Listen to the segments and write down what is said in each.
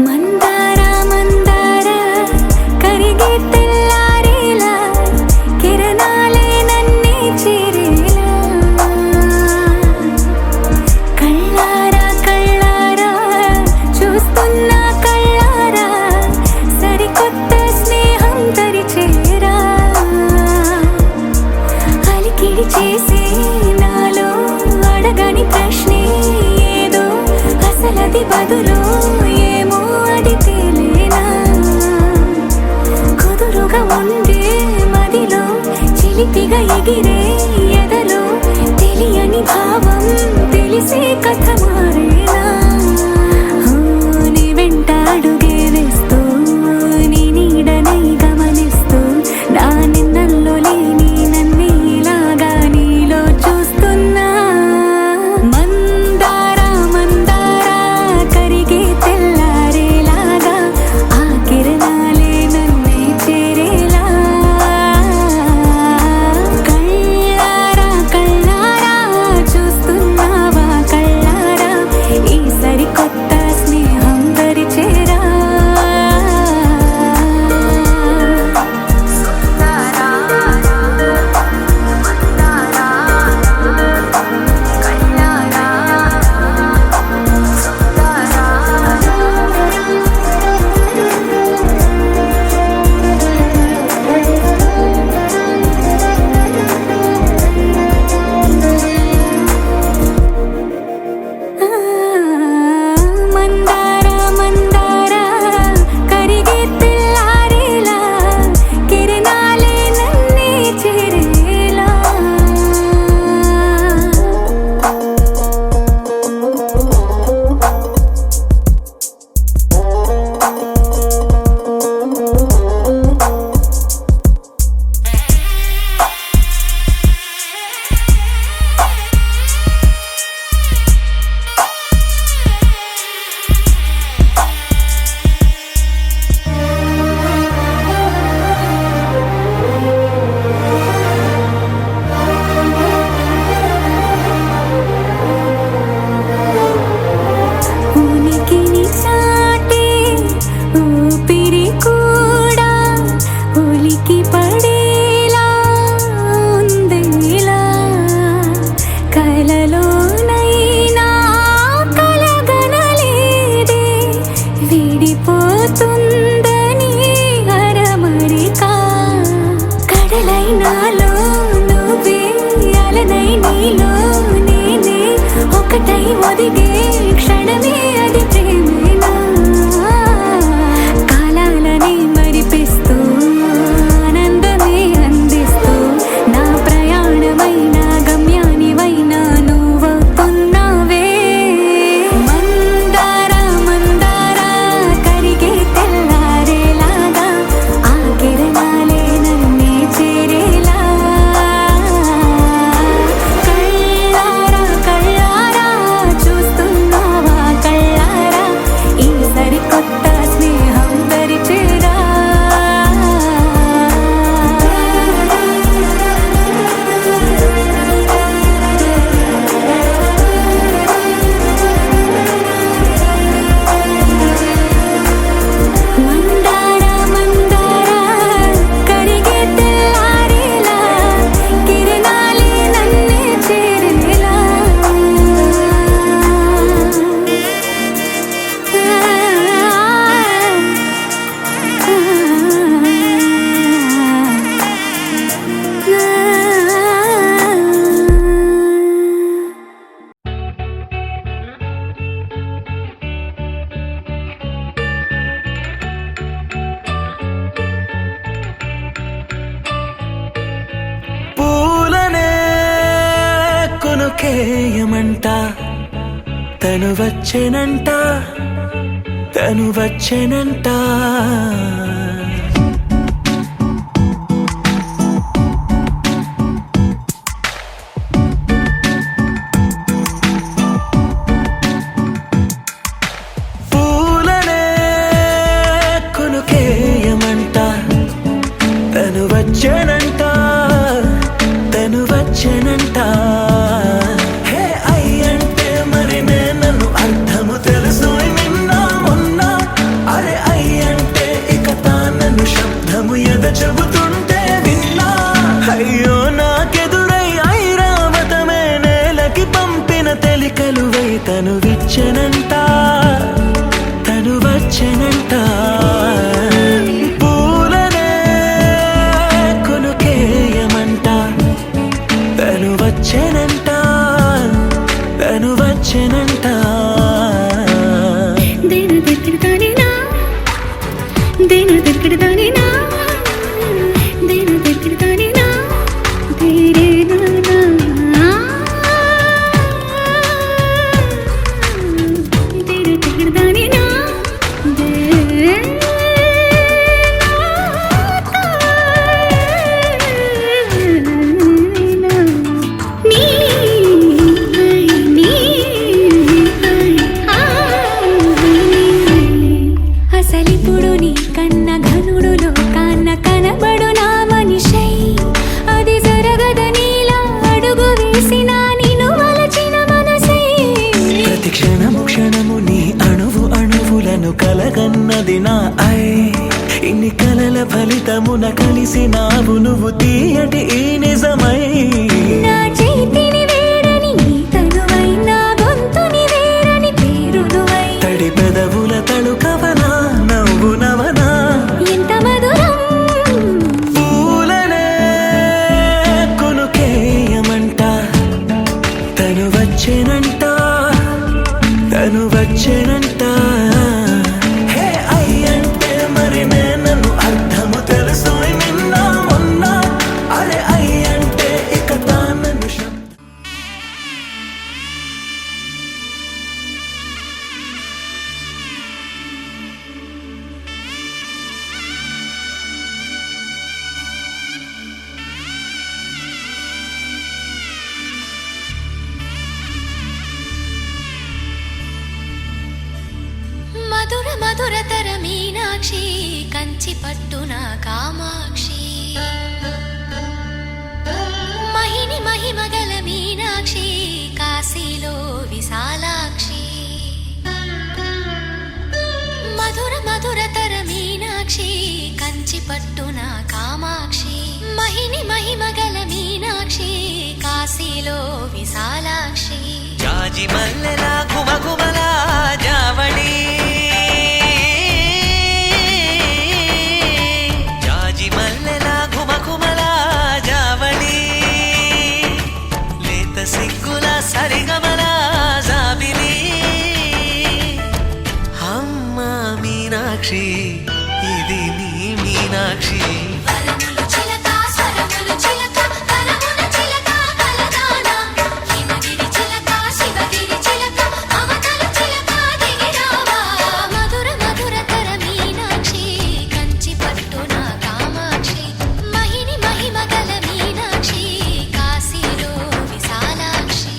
మందార మందార కరిగే తెల్లారేలా కిరణాలే నన్నే చేరేలా కళ్ళారా కళ్ళారా చూస్తున్నా కళ్ళారా సరికొత్త స్నేహం తరిచేరా అలికిడి చేసే నాలో అడగని ప్రశ్నే ఏదో అసలది బదులు ఏమో అది తేలేనా కుదురుగా ఉండే మదిలో చిలిపిగా ఎగిరే ఎదలో తెలియని భావం తెలిసే కథ మారేనా నీ వెంట అడుగే వేస్తూ నీ నీడనై గమనిస్తూ నా నిన్నల్లో లేని నన్నే ఇలాగా నీలో చూస్తున్నా మందార మందార కరిగే తెల్లారేలాగా ఆ కిరణాలే నన్నే చేరేలా కళ్ళారా కళ్ళారా చూస్తున్నావా కళ్ళారా ఈ సరికొత్త స్నేహం పరిచేరా మందార మందార కరిగే తెల్లారేలా కిరణాలే నన్నే చేరేలా ఉనికిని చాటే ఊపిరి కూడా ఉలికి పడేలా ఉందేలా కలలోనైనా కలగనలేదే విడిపోతుందని అరమరికా కడలైనాలో నువ్వే అలనై నీలో నేనే ఒకటై ఒదిగే క్షణమే అది ప్రేమేనా కాలాలని మరిపిస్తూ ఆనందమే అందిస్తూ నా ప్రయాణమైన గమ్యానివైనా నువ్వవుతున్నావే మందార మందార కరిగే తెల్లారేలాగా ఆ కిరణాలే నన్నే చేరేలా కళ్ళారా కళ్ళారా చూస్తున్నావా కళ్ళారా ఈ సరికొత్త స్నేహం పరిచేరా మందార మందార కరిగే తెల్లారేలా కిరణాలే నన్నే చేరేలా పూలనే కొనుకేయమంట తను వచ్చెనంట తను వచ్చెనంట పూలనే కొనుకేయమంట తను వచ్చెనంట తను వచ్చెనంట హే అయ్యంటే మరి నన్ను అర్థము తెలుసు నిన్న మొన్న తను విచ్చనంట తను వచ్చనంట పూలనే కొనుకేయమంట తను వచ్చనంట తను వచ్చనంట దేన దగ్గరదానినా దేన దగ్గరదానినా దేన దగ్గరదానినా దేరేనా దేన దగ్గరదానినా అసలిప్పుడు నీ కన్న ఘనుడులో కన్న కనబడు నా మనిషై అది జరగదనిలా అడుగు వేసిన నిన్ను వలచిన మనసై ప్రతి క్షణము క్షణము నీ అణువు అణువులను కలగన్నది నా ఐ ఇన్ని కలల ఫలితమున కలిసినావు నువ్వు తీయటి ఈ నిజమై నా చేతిని వేడని నీ తనువై నా గొంతుని వేరని పేరు నువ్వై తడి పెదవుల తడుకవనా నవ్వు నవనా ఎంత మధురం పూలనే కొనుకేయమంట తను వచ్చేనంట తను వచ్చేనంట హే అయ్యంటే మరి నేను అర్థము తెలుసు నిన్న మొన్న అరే అయ్యంటే ఇక తానను మధుర మధురతర మీనాక్షి కంచి పట్టున కామాక్షి మహిని మహిమగల మీనాక్షి కాశీలో విశాలాక్షి మధుర మధురతర మీనాక్షి కంచి పట్టున కామాక్షి మహిని మహిమగల మీనాక్షి కాశీలో విశాలాక్షి జాజి మల్లెలా గుమగుమలా జావళి జాజి మల్లెలా గుమగుమలా జావళి లేత సిగ్గుల సరిగమల జాబిలి అమ్మ మీనాక్షి ఇది నీ మీనాక్షి వరములు చిలక స్వరములు చిలక కరమున చిలక కలదానా హిమగిరి చిలక శివగిరి చిలక అవతల చిలక దిగిరావా మధుర మధురతర మీనాక్షి కంచి పట్టున కామాక్షి మహిని మహిమగల మీనాక్షి కాశీలో విశాలాక్షి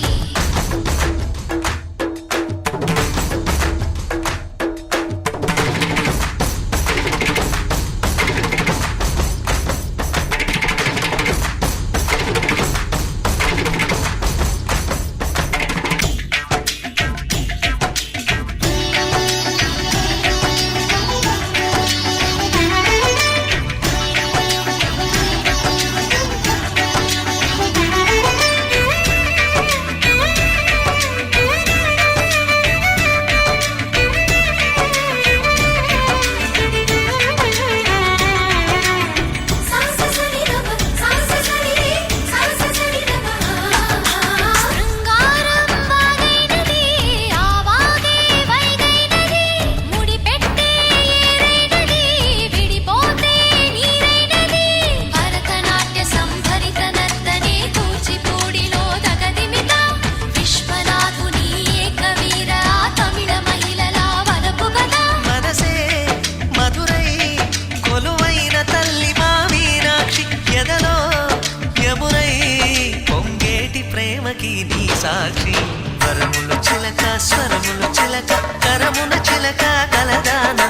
ప్రేమకి నీ సాక్షి వరములు చిలక స్వరములు చిలక కరమున చిలక కలదాన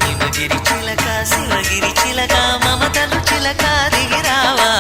హిమగిరి చిలక శివగిరి చిలక మమతలు చిలక దిగిరావా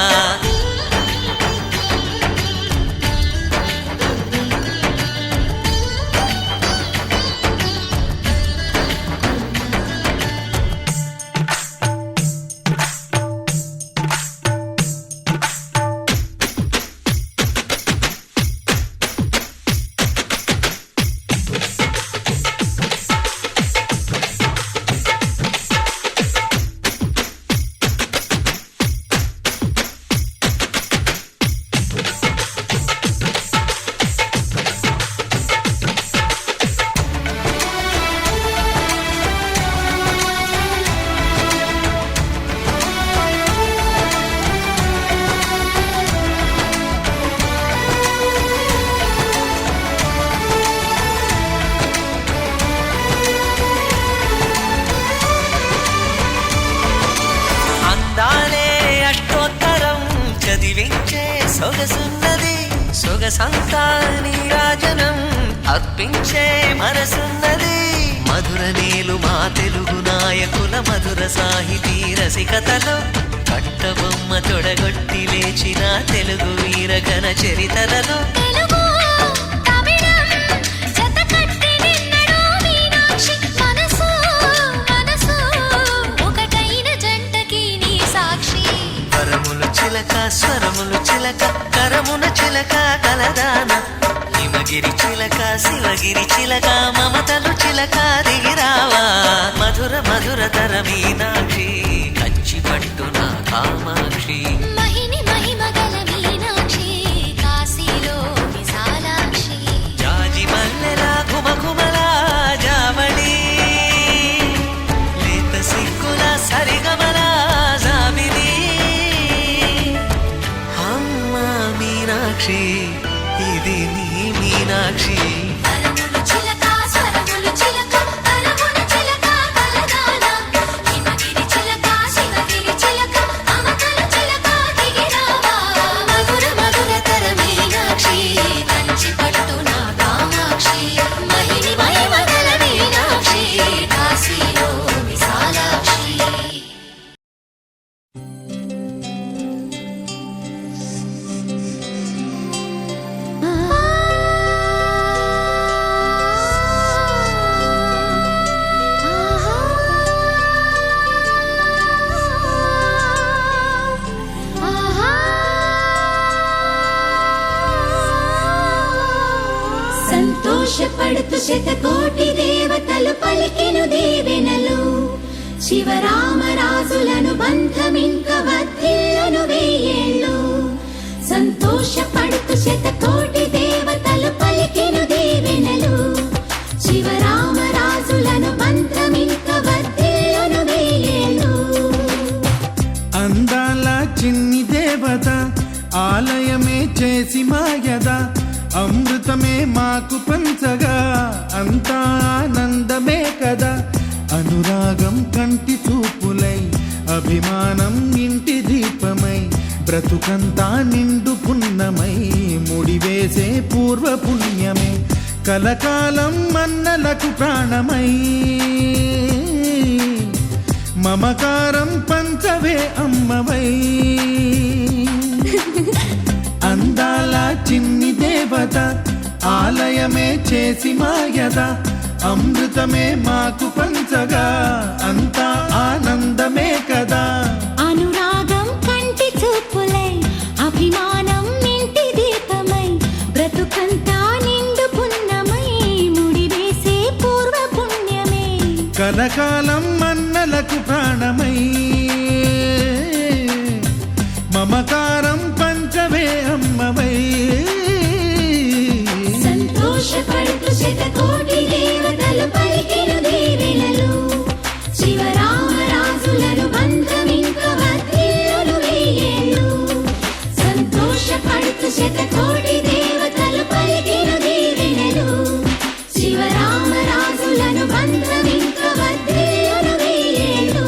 సొగసున్నది సొగసంతా నీరాజనం అర్పించే మనసున్నది మధుర నేలు మా తెలుగు నాయకుల మధుర సాహితీ రసికతలో కట్టబొమ్మ తొడగొట్టి లేచిన తెలుగు వీర ఘన చరితలలో తెలుగు తమిళం జతకట్టి నిన్నడు మీనాక్షి మనసు మనసు ఒకటైన జంటకి నీ సాక్షి వరములు చిలక స్వరములు చిలక కరమున చిలక కలదాన హిమగిరి చిలక శివగిరి చిలక మమతలు చిలక దిగిరావా మధుర మధుర తర మీనాక్షి కంచి పట్టున కామాక్షి మహిని మహిమగల మీనాక్షి కాశీలో విశాలాక్షి జాజి మల్లెల ఘుమఘుమల జావళి లేత సిగ్గుల సరిగమల జాబిలి అమ్మ మీనాక్షి ఇది నీ మీనాక్షి వరములు చిలక స్వరములు చిలక కరమున చిలక కలదాన హిమగిరి చిలక శివగిరి చిలక మమతలు చిలక దిగిరావా మధుర మధుర తర మీనాక్షి కంచి పట్టున కామాక్షి మహిని మహిమగల మీనాక్షి కాశీలో విశాలాక్షి సంతోషపడుతు శతకోటి దేవతలు పలికెను దీవెనలు శివరామరాజులను బంధమింక వర్ధిల్లును వెయ్యేళ్ళు సంతోషపడుతు శతకోటి దేవతలు పలికెను దీవెనలు శివరామరాజులను బంధమింక వర్ధిల్లును వెయ్యేళ్ళు అందాల చిన్ని దేవత ఆలయమే చేసి మాయద అమృతమే మాకు పంచగా అంతా ఆనందమే కదా అనురాగం కంటి చూపులై అభిమానం ఇంటి దీపమై బ్రతుకంతా నిండు పున్నమై ముడివేసే పూర్వ పుణ్యమే కలకాలం మన్నలకు ప్రాణమై మమకారం పంచవే అమ్మవై అందాల చిన్ని దేవత ఆలయమే చేసి మాయద అమృతమే మాకు పంచగా అంతా ఆనందమే కదా అనురాగం కంటి చూపులై అభిమానం ఇంటి దీపమై బ్రతుకంతా నిండు పున్నమై ముడివేసే పూర్వ పుణ్యమే కలకాలం మన్నలకు ప్రాణమై మమకారం పంచవే అమ్మవై సంతోషపడుతు శతకోటి దేవతలు పలికెను దీవెనలు శివరామరాజులను బంధమింక వర్ధిల్లును వెయ్యేళ్ళు సంతోషపడుతు శతకోటి దేవతలు పలికెను దీవెనలు శివరామరాజులను బంధమింక వర్ధిల్లును వెయ్యేళ్ళు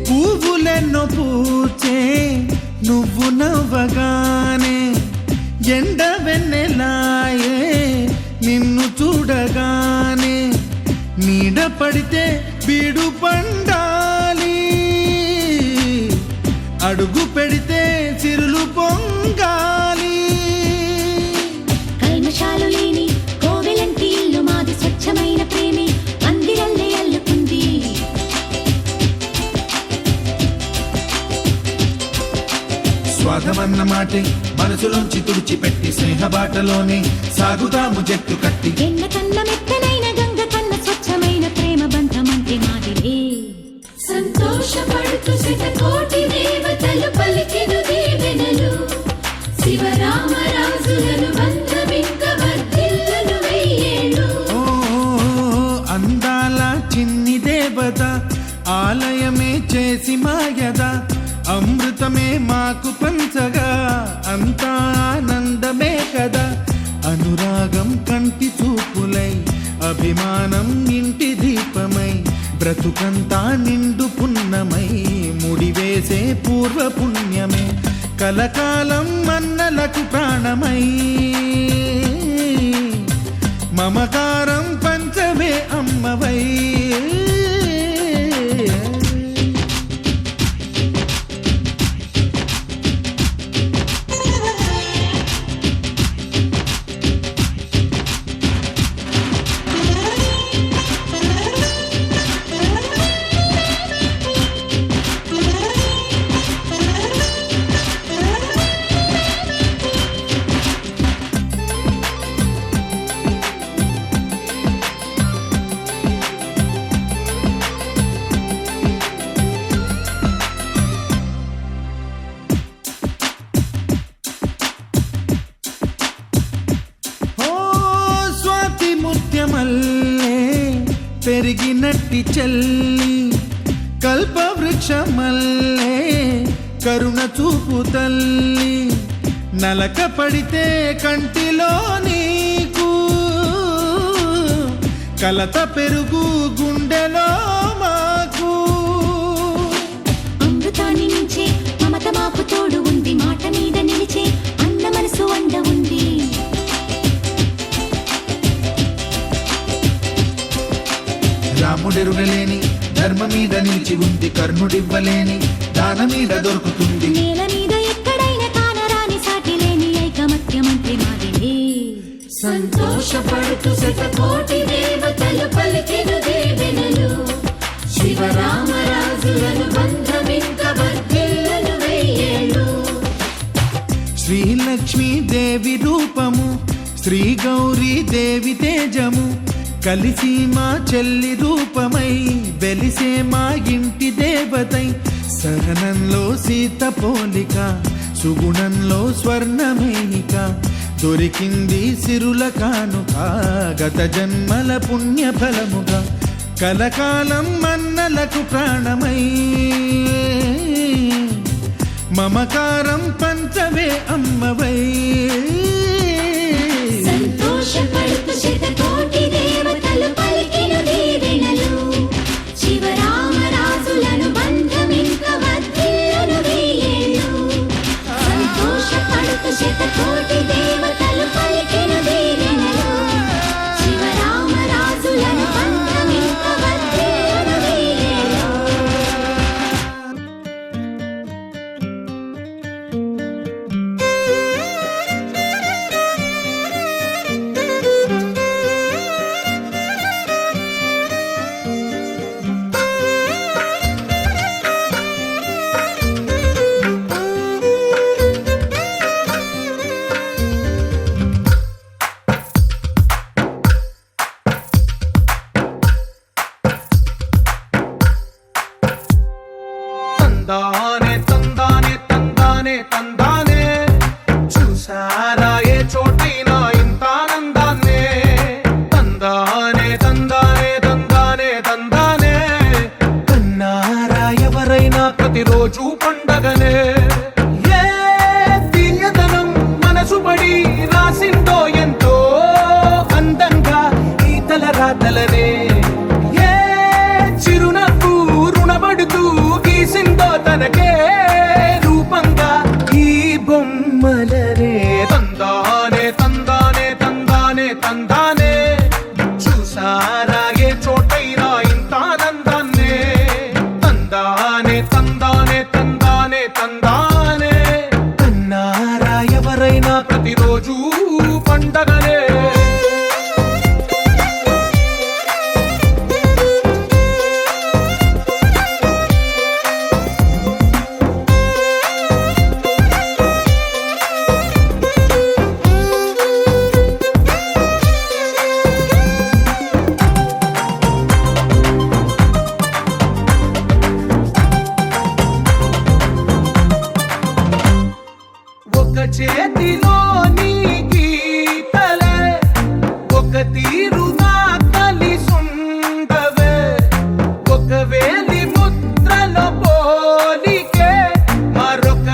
పువ్వులెన్నో పూచే నువ్వు నవ్వగానే ఎండ వెన్నెలాయే నిన్ను చూడగానే నీడ పడితే బీడు పండాలి అడుగు పెడితే చిరులు పొంగాలి కల్మషాలు లేని కోవెలంటి ఇల్లు మాది స్వచ్ఛమైన ప్రేమే అందిరల్లే అల్లుకుంది స్వాగమన్న మాటే మనసులోంచి తుడిచిపెట్టి స్నేహబాటలోనే సాగుతాము జట్టు కట్టి ఎన్న కన్న మెత్తనైన గంగ కన్న స్వచ్ఛమైన ప్రేమ బంధమంటే మాదిలే సంతోషపడుతు శతకోటి దేవతలు పలికెను దీవెనలు శివరామరాజులను బంధమింక వర్ధిల్లును వెయ్యేళ్ళు అందాల చిన్న అమృతమే మాకు పంచగా అంతా ఆనందమే కదా. అనురాగం కంటి చూపులై అభిమానం ఇంటి దీపమై బ్రతుకంతా నిండు పున్నమై ముడివేసే పూర్వ పుణ్యమే కలకాలం మన్నలకు ప్రాణమై మమకారం పంచమే అమ్మవై. పెరిగినట్టి చెల్లి కల్పవృక్షమల్లే కరుణ చూపు తల్లి నలక పడితే కంటిలో నీకు కలత పెరుగు గుండెలో మాకు. అమృతాన్ని నుంచే మమత మాకు తోడు ఉంది మాట మీద నిలిచే అన్న మనసు అండ ఉంది. రాముడెరుగలేని ధర్మ మీద నిలిచి ఉంది కర్ణుడివ్వలేని దాన మీద దొరుకుతుంది. నేల మీద ఎక్కడైనా కానరాని సాటి లేని ఐకమత్యమంత్రి మాదిలే. సంతోషపడుతూ శతకోటి దేవతలు పలికిన దీవెనలు శివరామరాజులను బంధమింక వర్ధిల్లును వెయ్యేళ్ళు. శ్రీలక్ష్మీ దేవి రూపము శ్రీ గౌరీ దేవి తేజము కలిసి మా చెల్లి రూపమై వెలిసే మా ఇంటి దేవతై. సహనంలో సీత పోలిక సుగుణంలో స్వర్ణమేనిక దొరికింది సిరుల కానుక గత జన్మల పుణ్య ఫలముగా కలకాలం మన్నలకు ప్రాణమై మమకారం పంచవే అమ్మవై. సంతోషపడుతూ శతకోటి దేవతలు పలికిన దీవెనలు శివరామరాజులను బంధమింక వర్ధిల్లును వెయ్యేళ్ళు. సంతోషపడుతూ శతకోటి దేవతలు పలికిన దీవెనలు శివరామరాజులను బంధమింక వర్ధిల్లును వెయ్యేళ్ళు. తందానే తందానే తందానే తందానే చూసారా ఏ చోటైనా ఇంత ఆనందాన్నే. తందానే తందానే తందానే తందానే కన్నారా ఎవరైనా ప్రతిరోజు పండగనే. ఏ తీయదనం మనసు పడి రాసిందో ఎంతో అందంగా ఈ తలరాతలనే. ఏ చిరునవ్వు రుణపడుతూ గీసిందో తనకే రూపంగా ఈ బొమ్మలనే. తందానే తందానే తందానే తందానే చూసారా ఏ చోటైనా ఇంత ఆనందాన్నే. తందానే తందానే తందానే తందానే కన్నారా ఎవరైనా ప్రతిరోజు పండగనే. ఒక చేతిలో నీ గీతలే ఒక తీరుగా కలిసుండవే. ఒక వేలి ముద్రల పోలికే మరొక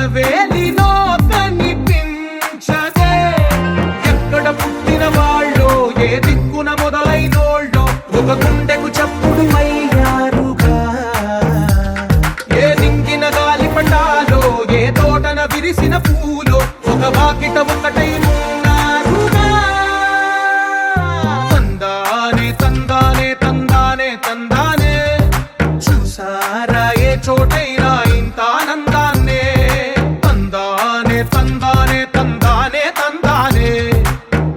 ఏ తోటన విరిసిన పూలో ఒక వాకిట ఒకటై ఉన్నారుగా. తందానే తందానే తందానే తందానే చూసారా ఏ చోటైనా ఇంత ఆనందాన్నే. తందానే తందానే తందానే తందానే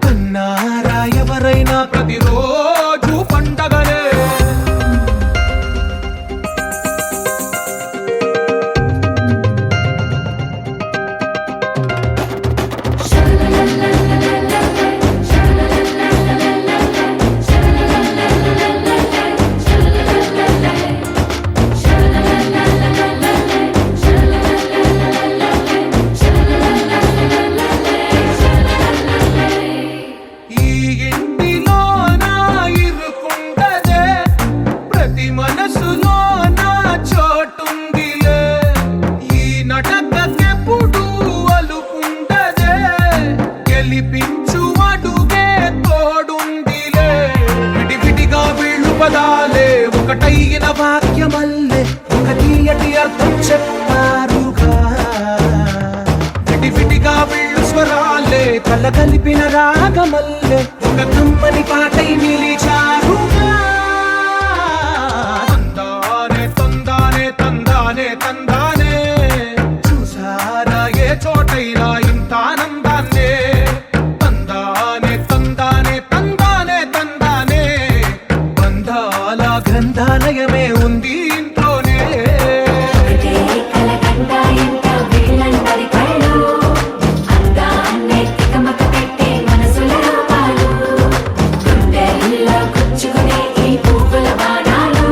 కన్నారా ఎవరైనా ప్రతిరోజు పండగలే. ఈ ఇంటిలో నా ఇరుకుండదే ప్రతి మనసులో నా చోటుందిలే. ఈ నటకెప్పుడు అలుపుండదే గెలిపించు అడుగే తోడుందిలే. విడివిడిగా వీళ్ళు పదాలే ఒకటైన వాక్యమల్లే ఒక తీయటి అర్థం చెప్పారుగా. విడివిడిగా వీళ్ళు స్వరాలే కల కలిపిన రాగమల్లే ఒక కమ్మని పాటై నిలిచారుగా. తందానే తందానే తందానే తందానే చూసారా ఏ చోటైనా ఇంత ఆనందాన్నే. తందానే తందానే తందానే తందానే బంధాల గ్రంథాలయమే ఉంది ఇంట్లోనే. ఒకటే కలకండ ఎంత వీళ్ళందరి కళ్ళు అందాన్నే తికమక పెట్టే మనసుల రూపాలు. గుండెల్లో గుచ్చుకునే ఈ పువ్వుల బాణాలు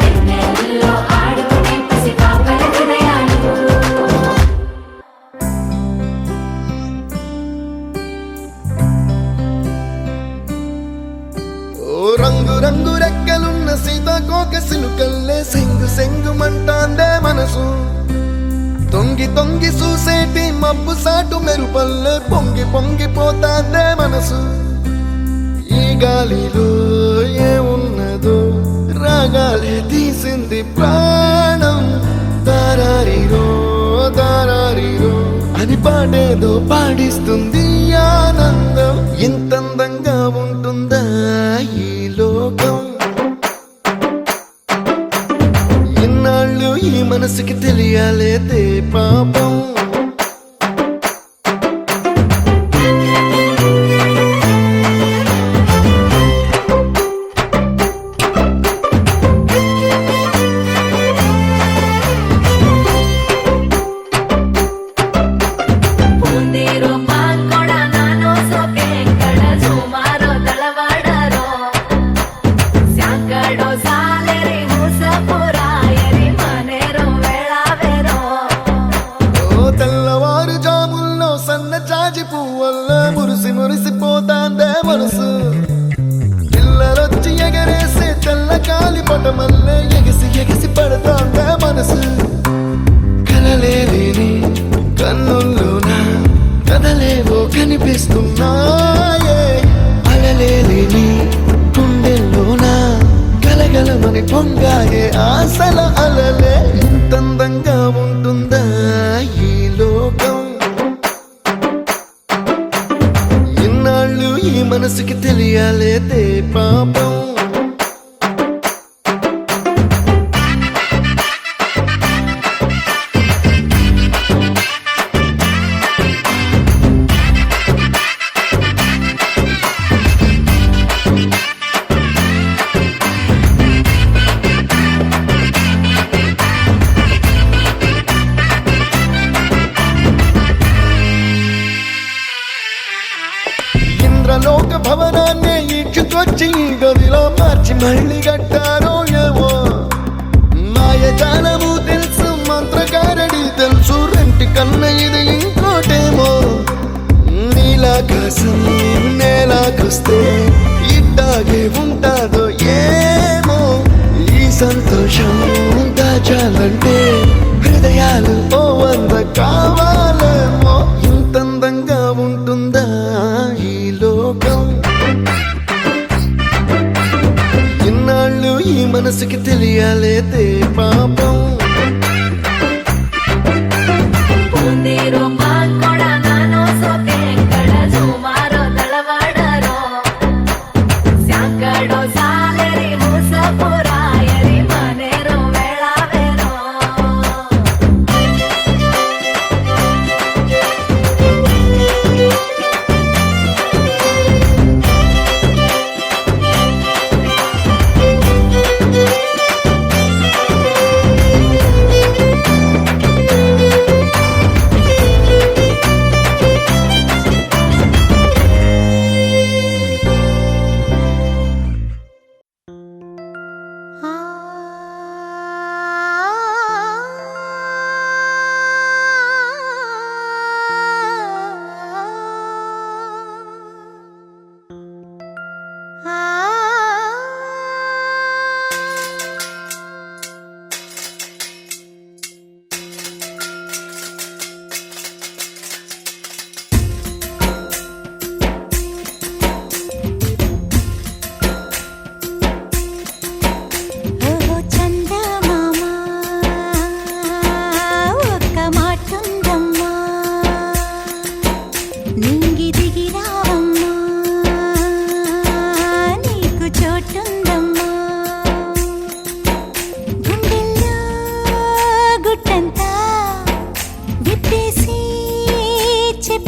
వెన్నెల్లో ఆడుకునే పసిపాపల హృదయాలు. ఓ రంగు రంగు రెక్కలున్న సీతాకోక సిలుకల్లే సెంగు సెంగుమంటాందే మనసు. తొంగి తొంగి చూసేటి మబ్బు సాటు మెరుపల్లే పొంగి పొంగిపోతాందే మనసు. ఈ గాలిలో ఏమున్నదో రాగాలే తీసింది ప్రాణం. దారారిరో దారారిరో అని పాడేదో పాడిస్తుంది ఆనందం. ఇంత అందంగా ఉంటుందా ఈ లోకం. ఇన్నాళ్ళు ఈ మనసుకి తెలియాలేదే పాపం. ಪೂಂದಿರೋ ಪಾಲ್ಕೊಡ ನಾನು ಸೋಕೆ ಕಡ ಸುಮಾರು ತಳವಾಡರೋ ಸ್ಯಾಂಕಡೋ ಸಾಲೆರಿ ಮೂಸಪುರಾಯರಿ ಮನೆರೋ ವೇಳಾವೆರೋ. ఓ తెల్లవారు జాముల్లో సన్న జాజి పువ్వల్లో మురిసి మురిసిపోతాందే మనసు. పిల్లలొచ్చి ఎగరేసే తెల్ల కాలి పటమల్లే ఎగిసి ఎగిసి పడతాందే మనసు. కలలేని కన్నుల్లోన కదలేవో కనిపిస్తున్నాయే. అలలేని గుండెల్లోన గలగలమని పొంగాయే ఆశల అలలే. ఇంత అందంగా ఉంటుందా ఈ లోకం. ఇన్నాళ్ళు ఈ మనసుకి తెలియాలేదే పాపం. ఇంద్రలోక భవనాన్ని ఈడ్చుకొచ్చి ఈ గదిలో మార్చి మళ్ళీ కట్టారో ఏమో. మాయజాలము తెలుసు మంత్రకారడి తెలుసు రెంటి కన్న ఇది ఇంకోటేమో. నీలాకాశం నేలాకొస్తే ఇట్టాగే ఉంటాదో ఏమో. ఈ సంతోషం దాచాలంటే హృదయాలు ఓ వంద కావాలేమో. ఇంత అందంగా ఉంటుందా ఈ లోకం. ఇన్నాళ్ళు ఈ మనసుకి తెలియాలేదే పాపం.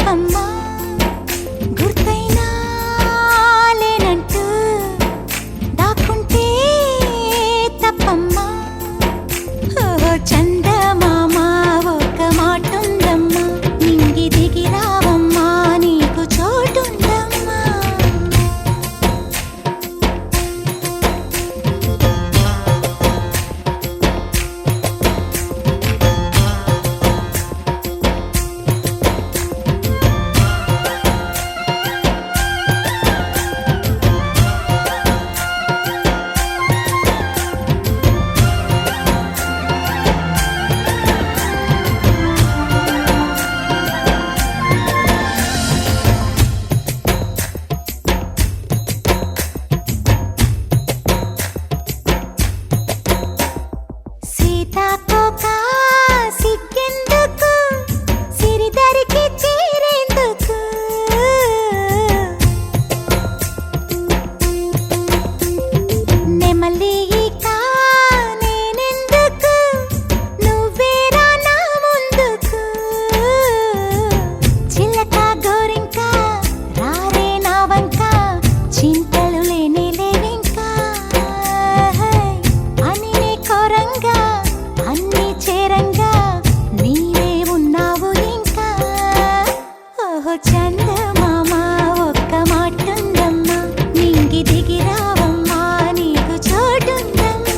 చెప్పమ్మా గుర్తైనా లేనంటూ దాక్కుంటే తప్పమ్మా ఓ చందమామ ఒక మాటుందమ్మా నింగి దిగి రావమ్మా నీకు చోటుందమ్మా సీతాకోక సిగ్గెందుకు సిరిదరికి చేరేందుకు నెమలిక నేనెందుకు నువ్వేరా నా ముందుకు చిలక గోరింక రారే నా వంక చింతలు లేనే లేవింకా అని కోరంగా అన్ని చేరంగా నీవే ఉన్నావు ఇంకా ఓహో చందమామ ఒక్క మాటుందమ్మా నింగి దిగి రావమ్మా నీకు చోటుందమ్మా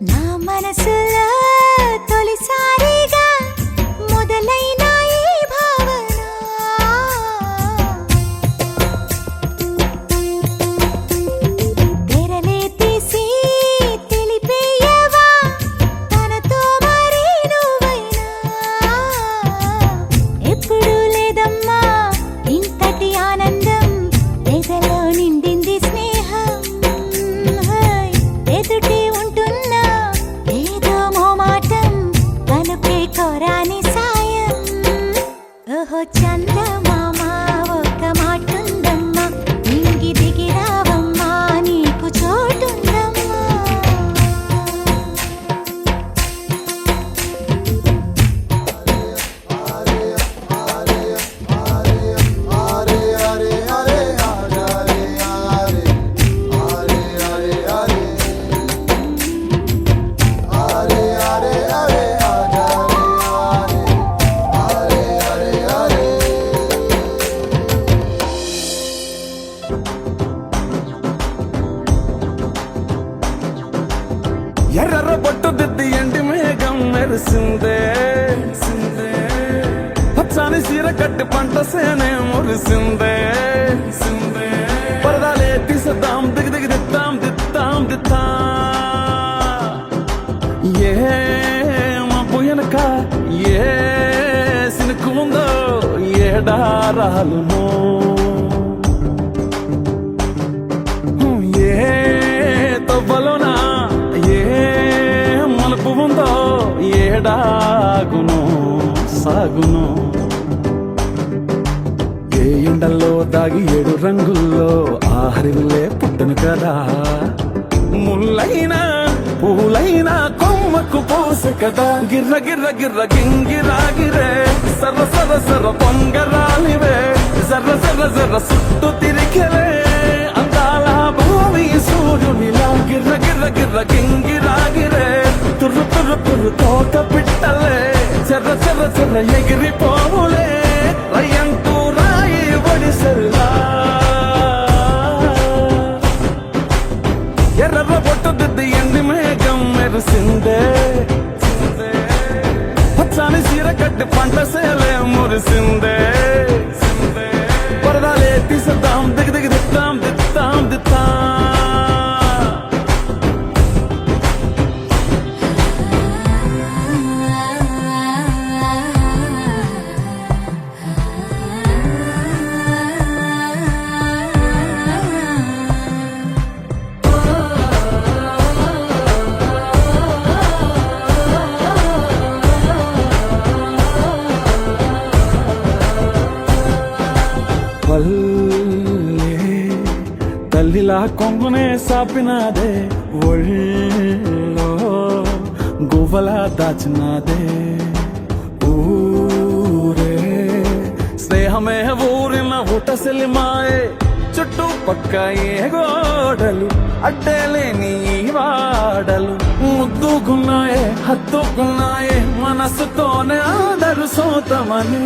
నా మనసులో తొలిసారిగా మొదలైన ఈ భావన తెరలే తీసి తెలిపేయవా తనతో మరి నువ్వైనా ఎప్పుడు లేదమ్మా ఇంతటి ఆనందం ఎదలో నిండింది స్నేహం ఎదుటే ఉంటున్నా ఏదో మోమాటం కనుకే కోరాని సాయం ఓహో చందమామ ఒక్క మాటుందమ్మా నింగి దిగి రావమ్మా నీకు చోటుందమ్మా ఎర్ర బొట్టు దిద్ది ఎండి మేఘం మెరిసిందే పచ్చని సీర కట్టి పంట సేనే మురిసిందే పరదాలే తీసేద్దాం దిగి దిగి దిద్దాం దిద్దాం దిద్దాం ఏ మబ్బు వెనక ఏ సినుకు ఉందో ఏడారాలునో ఏ తవ్వలోనా ఏ మలుపు ఉందో ఏడాగును సాగును ఏ ఎండల్లో దాగి 7 రంగుల్లో ఆహరివులే పుట్టను కదా ముల్లైనా పూలైనా కొమ్మకు పోసె కదా గిర్ర గిర్ర గిర్ర గింగిరాగిరే సర్ర సర్ర సర్ర పొంగరాలివే జర్ర జర్ర జర్ర సుట్టు తిరిగలే అందాల భూమి సూర్యునిలా గిర్ర గిర్ర గిర్ర గింగిరాగిరే తుర్రు తుర్రు తుర్రు తోట పిట్టలే చెర్ర చెర్ర చెర్ర ఎగిరిపోవులే రయ్యంటూ రాయి ఒడిసెల్లా ఎర్ర బొట్టు దిద్ది ఎండి మేఘం మెరిసిందే పచ్చని సీర కట్టి పంట సేలే మురిసిందే పరదాలే తీసేద్దాం దిగి దిగి దిద్దాం దిద్దాం దిద్దాం వల్లే తల్లిలా కొంగునే సాపినాదే ఒళ్ళో గువ్వలా దాచినాదే ఊరే స్నేహమే ఊరిన ఊటసెలి మాయే చుట్టూ పక్క ఏ గోడలు అడ్డలేని వాడలు ముద్దుకున్నాయే హత్తుకున్నాయే మనసుతోనే ఆదరు సోతమనే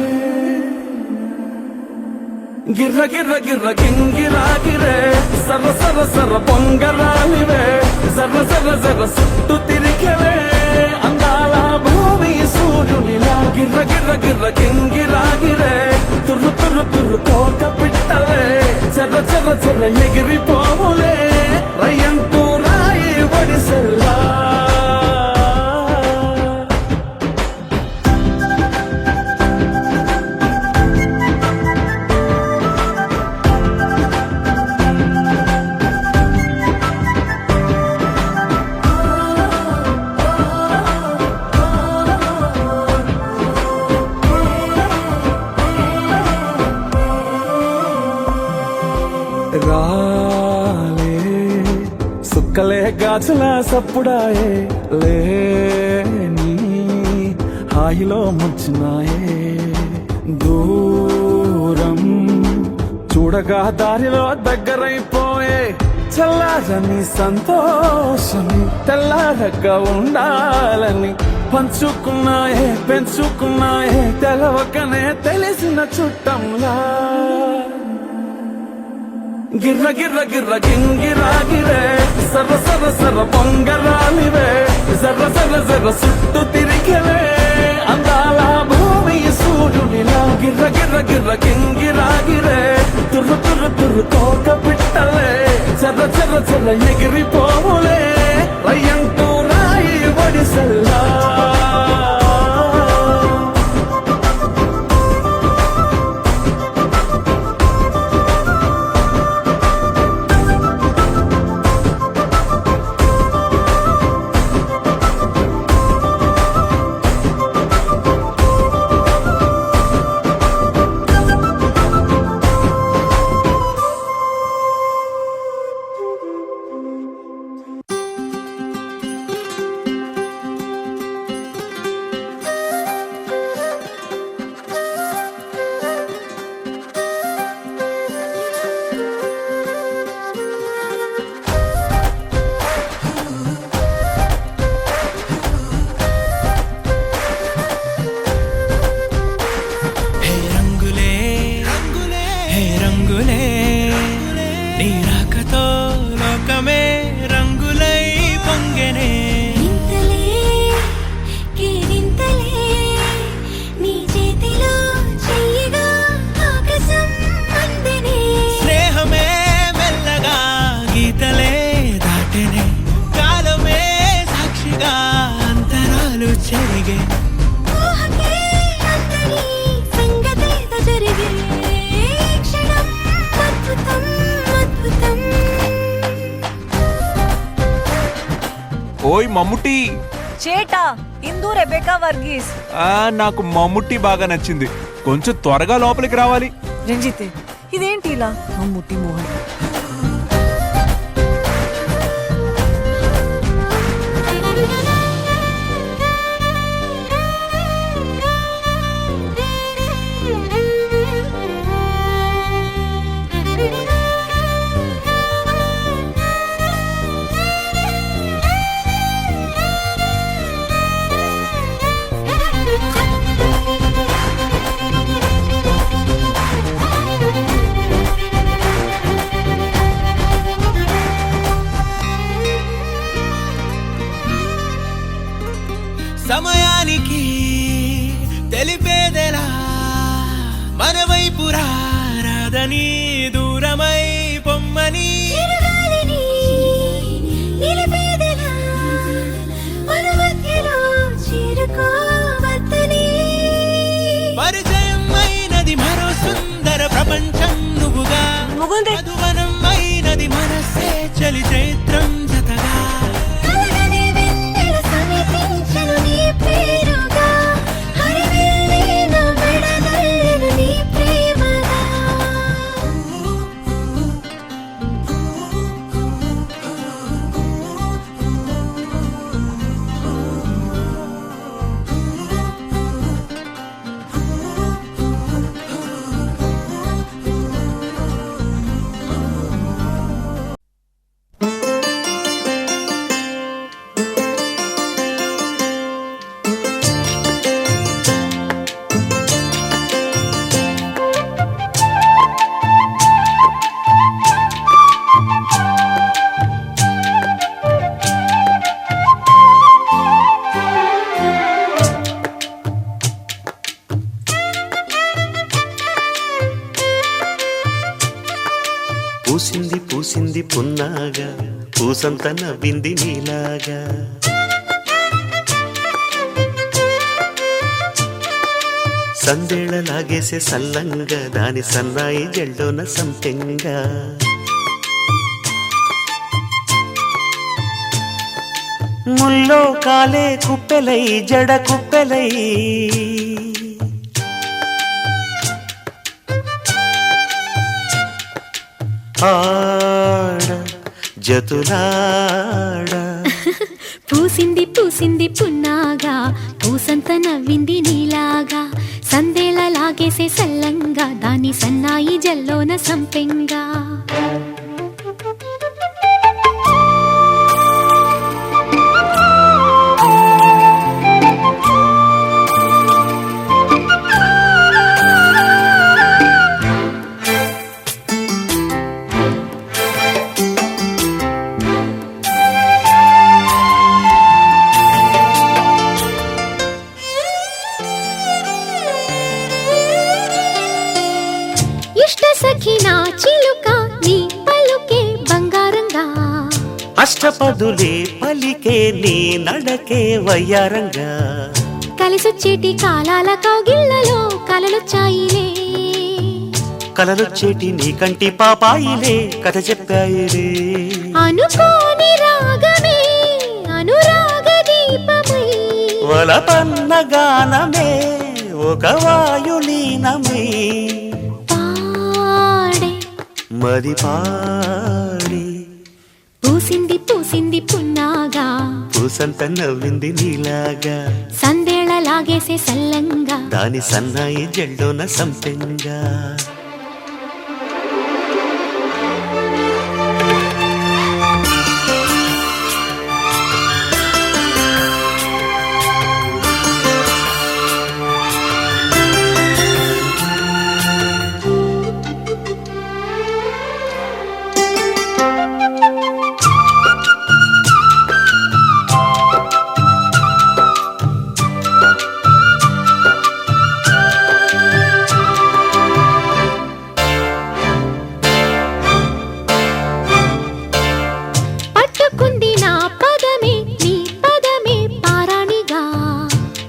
గిర్ర గిర్ర గిర్ర గింగిరాగిరే సర్ర సర్ర సర్ర పొంగరాలివే సర్ర సర్ర సర్ర సుట్టు తిరిగవే అందాల భూమి సూర్యునిలా గిర్ర గిర్ర గిర్ర గింగిరాగిరే తుర్రు తుర్రు తుర్రు తోక పిట్టలే చెర్ర చెర్ర చెర్ర ఎగిరిపోవులే రయ్యంటూ రాయి వడిసెల్లా రాలే సుక్కలే గాజుల సప్పుడాయే లేని హాయిలో ముంచినాయే దూరం చూడగా దారిలో దగ్గరైపోయే చల్లారని సంతోషమి తెల్లారక ఉండాలని పంచుకున్నాయే పెంచుకున్నాయే తెలవకనే తెలిసిన చుట్టంలా గిర్ర గిర్ర గిర్ర గింగిరాగిరే సర్ర సర్ర సర్ర పొంగరాలివే జర్ర జర్ర జర్ర సుట్టు తిరిగవే అందాల భూమి సూర్యునిలా గిర్ర గిర్ర గిర్ర గింగిరాగిరే తుర్రు తుర్రు తుర్రు తోక పిట్టలే చెర్ర చెర్ర చెర్ర ఎగిరిపోవులే రయ్యంటూ రాయి వడిసెల్లా ఓయ్ మమ్ముట్టి చేటా ఇందు రెబెకా వర్గీస్. నాకు మమ్ముట్టి బాగా నచ్చింది. కొంచెం త్వరగా లోపలికి రావాలి. రంజిత్ ఇదేంటి ఇలా మమ్ముట్టి మోహన్ సమయానికి తెలిపేదెలా మన వైపు రాదని దూరమై పొమ్మని పరిచయం అయినది మరో సుందర ప్రపంచం నువ్వుగా మధువనం అయినది మనసే చలి చైత్రం జతగా పూసింది పూసింది పున్నాగా పూసంత నవ్వింది నీలాగా సందేళ లాగేసే సల్లంగా దాని సన్నాయి జల్లోన సంపెంగా ముల్లో కాలే కుప్పెలై జడ కుప్పెలై ఆడ జతులాడ పూసింది పూసింది పున్నాగా పూసంత నవ్వింది నీలాగా సందేళ లాగేసే సల్లంగా దాని సన్నాయి జల్లోన సంపెంగా సఖినా చిలుక నీ పలుకే బంగారంగా అష్టపదులే పలికే నీ నడకే వయ్యారంగా కలిసొచ్చేటి కాలాల కౌగిళ్లలో కలలొచ్చాయిలే కలలొచ్చేటి నీ కంటి పాపాయిలే కథ చెప్పాయిలే అనుకోని రాగమే అనురాగ దీపమై వలపన్న గానమే ఒక వాయులీనమే మది పాడి పూసింది పూసింది పున్నాగా పూసంత నవ్వింది నీలాగా సందేళ లాగేసే సల్లంగా దాని సన్నాయి జల్లోన సంపెంగా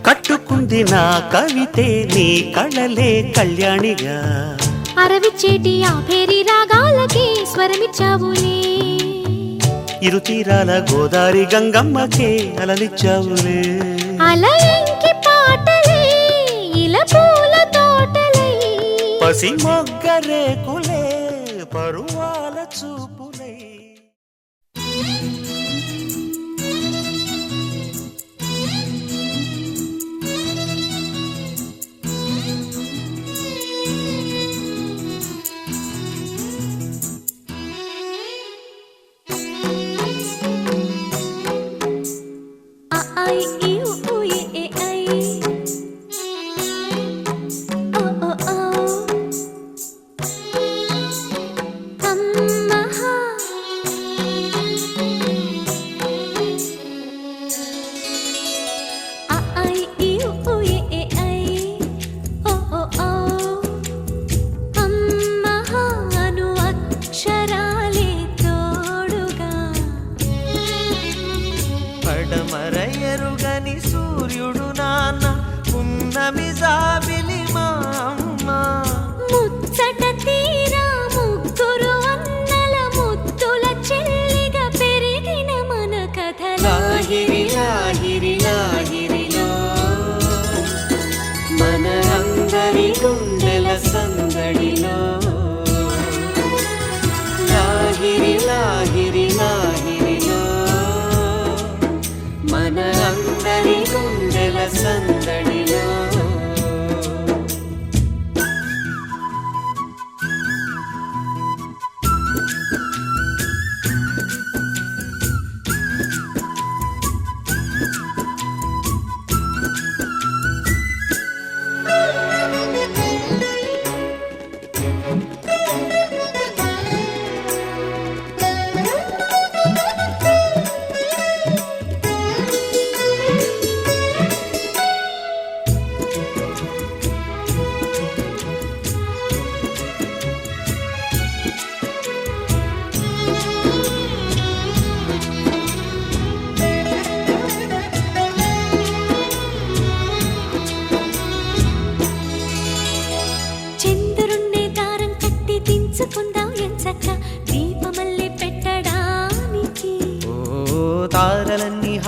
కట్టుకుంది నా కవితే నీ కళలే కళ్యాణిగా అరవిచ్చేటి ఆ పేరి రాగాలకి స్వరమిచ్చావులే ఇరు తీరాల గోదారి గంగమ్మకే అలలిచ్చావులే అలయంకి పాటలే ఇలా పూల తోటలే పసి మొగ్గ రేకులే పరువాల చూపులే అమ్మహా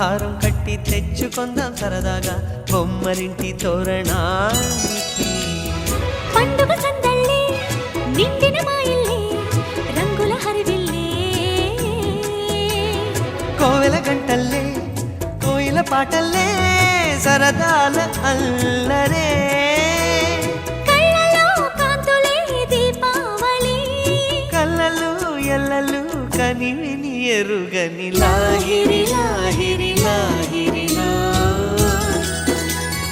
హారం కట్టి తెచ్చుకుందాం సరదాగా బొమ్మరింటి తోరణానికి. పండుగ సందళ్ళే నిండిన మా ఇల్లే రంగుల హరివిల్లే. కోవెల గంటల్లే కోయిల పాటల్లే సరదాల అల్లరే. కళ్ళలో కాంతులే దీపావళి కళ్ళలు ఎల్లలు కనివిని ఎరుగని లాహిరి లాహిరి లాహిరిలో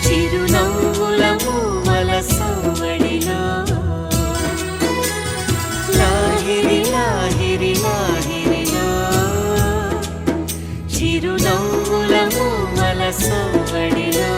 చిరునవ్వుల మూవల సవ్వడిలో. లాహిరి లాహిరి లాహిరిలో చిరునవ్వుల మూవల సవ్వడిలో.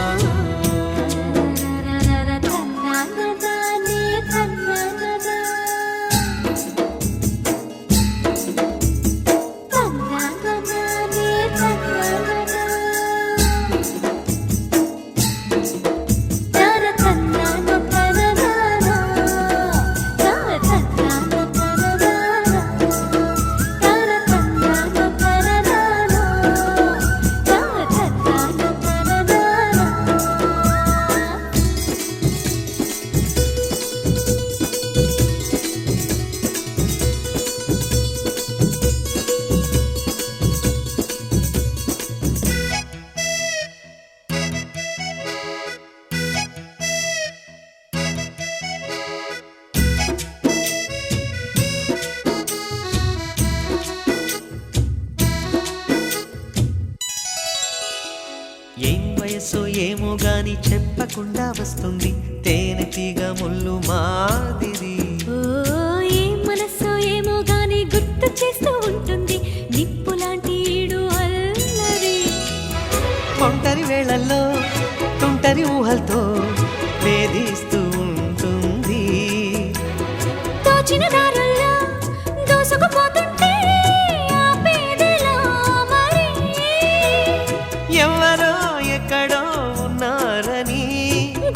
ఏం వయస్సు ఏమో గాని చెప్పకుండా వస్తుంది తేనె తీగ ముళ్ళు మాదిరి. ఓ ఏం మనస్సో ఏమో గాని గుర్తు చేస్తూ ఉంటుంది నిప్పు లాంటి ఈడు అల్లరి. ఒంటరి వేళల్లో తుంటరి ఊహలతో వేధిస్తూ ఉంటుంది. తోచిన దారుల్లో దూసుకుపోతుంటే ఆపేదెలా మరి. ఎవరో ఎక్కడో ఉన్నారని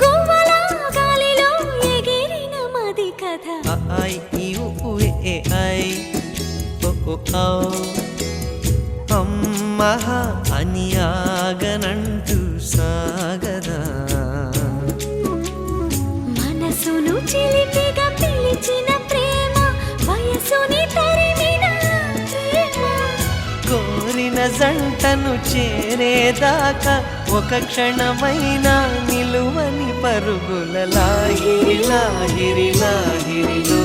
గువ్వల గాలిలో ఎగిరిన మది కథ. ఐ ఈ ఊ ఏ ఐ ఓ ఓ ఔ అమ్మహ అని ఆగనంటూ సాగదా. మనసును చిలిపిగా పిలిచిన ప్రేమ వయసుని తరిమిన ప్రేమ. కోరిన జంటను చేరేదాకా ఒక క్షణమైన నిలువని పరుగుల లాహిరి లాహిరి లాహిరిలో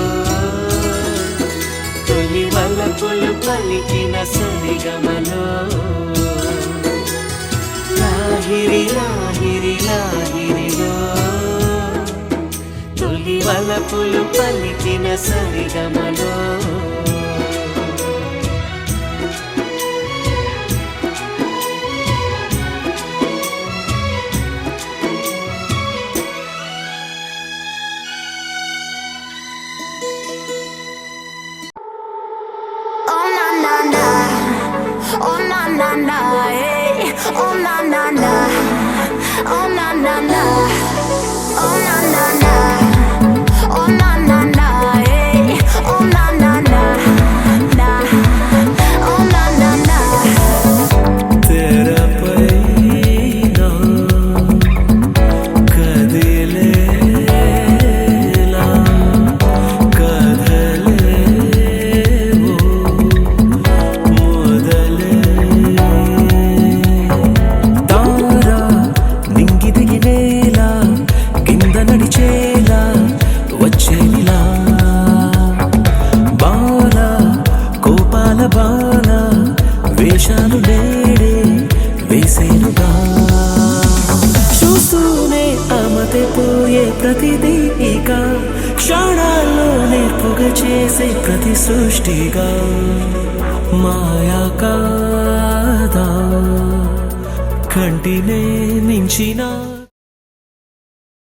తొలి వలపులు పలికిన సరిగమలో. లాహిరి లాహిరి లాహిరిలో తొలి వలపులు పలికిన సరిగమలో. Oh na na na, oh na na na, hey. Oh na na na, oh na na na, oh na na na, oh na na na, hey. Oh na na na, na, oh na na na. తెరపై నా కదిలేలా కదలేవో మొదలే. తారా నింగి దిగినేలా కింద నడిచేలా వచ్చేలా. బాల కోపాల బాల వేషాలు నేడే వేసేనుగా. చూస్తూనే అమతే పోయే ప్రతిదీ ఇక క్షణాల్లో నేర్పుగా చేసే ప్రతి సృష్టిగా. మాయా కాదా కంటినే మించిన